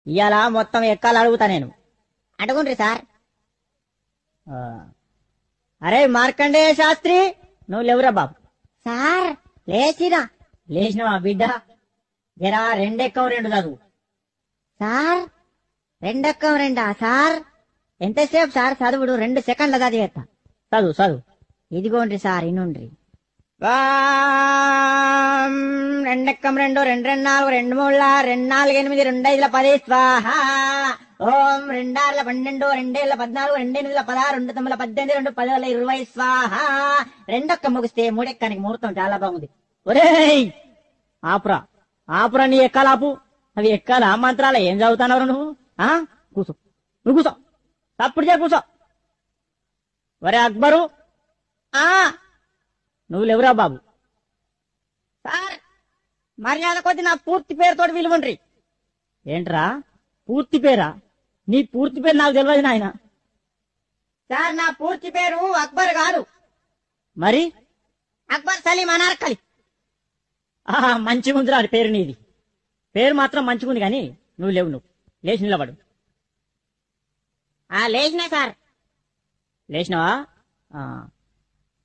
ఇవాళ మొత్తం ఎక్కాలు అడుగుతా నేను. అడుగుండ్రి సార్. ఆ, అరే మార్కండేయ శాస్త్రి, నువ్వు లేవురా బాబు. సార్ లేచిరా. లేచినవా బిడ్డ? జరా రెండెక్కం రెండు చదువు. సార్ రెండక్కం రెండా సార్? ఎంతసేపు సార్ చదువుడు? 2 సెకండ్ల చదివేస్తా. చదువు చదువు. ఇదిగోండ్రి సార్ ఇనుండ్రి. రెండెక్కం రెండు, రెండు రెండు నాలుగు, రెండు మూడుల, రెండు నాలుగు ఎనిమిది, రెండు ఐదుల 10 స్వాహ. ఓం రెండార్ల 12, రెండేళ్ల 14, రెండెనిమిదిల 16, రెండు తొమ్మిదిల 18, రెండు 10ల 20 స్వాహ. రెండొక్క ముగిస్తే మూడెక్కానికి ముహూర్తం చాలా బాగుంది. ఒరేయ్ ఆపురా ఆపురా, నీ ఎక్కాలాపు. అవి ఎక్కాల మంత్రాల ఏం చదువుతున్నావు నువ్వు? కూసో, నువ్వు కూసో, తప్పుడు చే కూసో. ఒరే అక్బరు, నువ్వు లేవురా బాబు. సార్ మర్యాద కొద్ది నా పూర్తి పేరుతోటి విలువండ్రి. ఏంట్రా పూర్తి పేరా? నీ పూర్తి పేరు నాకు తెలియదు నాయన. సార్ నా పూర్తి పేరు అక్బర్ కాదు, మరి అక్బర్ సలీం అనార్కలి. మంచిగుందిరా పేరు నీది. పేరు మాత్రం మంచిగుంది కానీ నువ్వు లేవు. నువ్వు లేచి నిలబడు. లేచినా సార్. లేచినావా?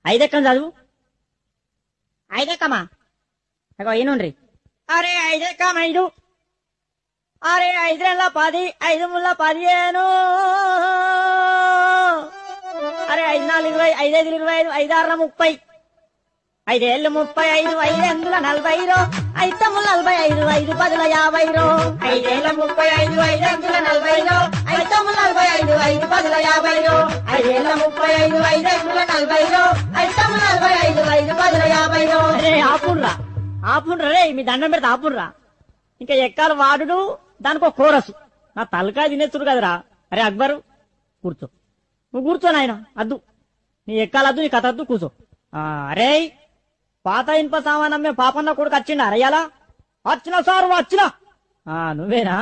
5 ఎక్కం చదువు. 5 ఎక్కమా? అగో ఈనుండ్రి. అరే 5 ఎక్కం 5. అరే 5 2 10, 5 3 15. అరే 5 4 20, 5 5 25, 5 6 30, 5 ఏళ్ళు 35, 5 8 40, 5 9 45, 5 10 50. 5 ఏళ్ళ 35, 5 8 40, 5 9 45, 5 10 50. 5 ఏళ్ళ 35, 5 8 40, 5 9 45, 5 10 50. అరే ఆపుర్రా ఆపుర్రా రే, మీ దండం పెడితే ఆపుర్రా. ఇంకా ఎక్కాల వాడుడు, దానికో కోరసు. నా తలకాయ తినేస్తుడు కదరా. అరే అక్బరు కూర్చో, నువ్వు కూర్చో నాయన. అద్దు నీ ఎక్కాలద్దు, నీ కథ అద్దు, కూర్చో. అరే పాత ఇనుప సామానమ్మే పాపన్న కొడుకు వచ్చిండా అరయ్యాలా? వచ్చినా సారు వచ్చినా. నువ్వేనా?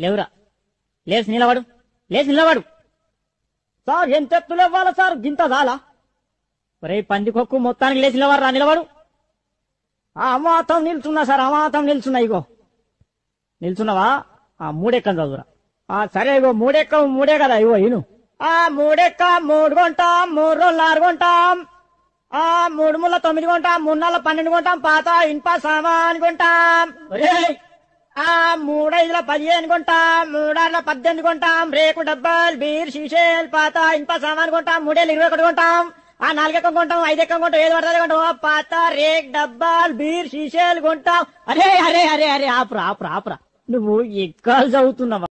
లేవురా. లేచి నిలబడు, లేచి నిలబడు. సార్ ఎంత ఎత్తులు ఇవ్వాలా సార్? గింత చాలా. ఒరే పందికొక్కు మొత్తానికి లేచి నిలబడరా, నిలబడు. అమాతం నిల్చున్నా సార్, అమాతం నిల్చున్నా. ఇగో నిల్చున్నావా? 3 ఎక్కం చదువురా. సరే ఇగో 3 ఎక్కం 3 కదా. ఇగో ఇను. 3 ఎక్కం 3 కొంటాం, 3 రోజులు 6 కొంటాం, 3 ముళ్ళ 9 కొంటాం, 3 నెలల 12 కొంటాం, పాత ఇనుప సామాన్ కొంటాం. 3 5 15 కొంటాం, 3 6 18 కొంటాం, రేకు డబ్బాలు బీర్ షీషేల్ పాత ఇనుప సామాన్ కొంటాం, 3 ఏళ్ళు 21 కొంటాం, 4 ఎక్కం కొంటాం, 5 ఎక్కం కొంటాం, 7 పడుతుంది కొంటాం, పాత రేక్ డబ్బాలు బీర్ షీషేలు కొంటాం. అరే అరే అరే అరే ఆపురా ఆపురా ఆపురా. నువ్వు ఎక్కాలు చదువుతున్నావా?